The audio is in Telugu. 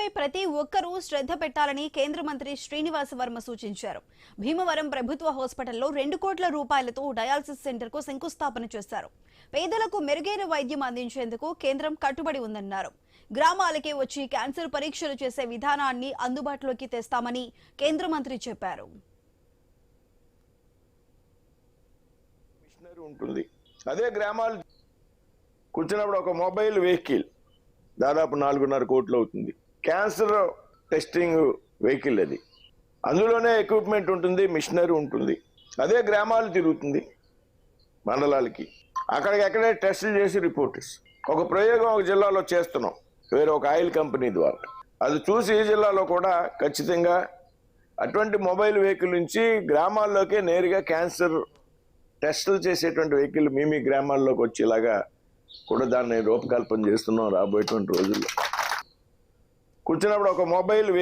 ఆరోగ్యంపై ప్రతి ఒక్కరూ శ్రద్ధ పెట్టాలని కేంద్ర మంత్రి శ్రీనివాస్ వర్మ సూచించారు. భీమవరం ప్రభుత్వ హాస్పిటల్లో 2 కోట్ల రూపాయలతో డయాలసిస్ సెంటర్కు శంకుస్థాపన చేశారు. పేదలకు మెరుగైన వైద్యం అందించేందుకు కేంద్రం కట్టుబడి ఉందన్నారు. గ్రామాలకే వచ్చి క్యాన్సర్ పరీక్షలు చేసే విధానాన్ని అందుబాటులోకి తెస్తామని కేంద్ర మంత్రి చెప్పారు. అదే గ్రామాలు కూర్చున్నప్పుడు ఒక మొబైల్ వెహికల్ దాదాపు 4.5 కోట్లు అవుతుంది. క్యాన్సర్ టెస్టింగ్ వెహికల్ అది. అందులోనే ఎక్విప్మెంట్ ఉంటుంది, మిషనరీ ఉంటుంది. అదే గ్రామాలు తిరుగుతుంది మండలాలకి. అక్కడికెక్కడే టెస్టులు చేసి రిపోర్ట్ ఇస్తుంది. ఒక ప్రయోగం ఒక జిల్లాలో చేస్తున్నాం వేరే ఒక ఆయిల్ కంపెనీ ద్వారా. అది చూసి ఈ జిల్లాలో కూడా ఖచ్చితంగా అటువంటి మొబైల్ వెహికల్ నుంచి గ్రామాల్లోకే నేరుగా క్యాన్సర్ టెస్టులు చేసేటువంటి వెహికల్ మీ గ్రామాల్లోకి వచ్చేలాగా కూడా దాన్ని రూపకల్పన చేస్తున్నాం రాబోయేటువంటి రోజుల్లో. కూర్చున్నప్పుడు ఒక మొబైల్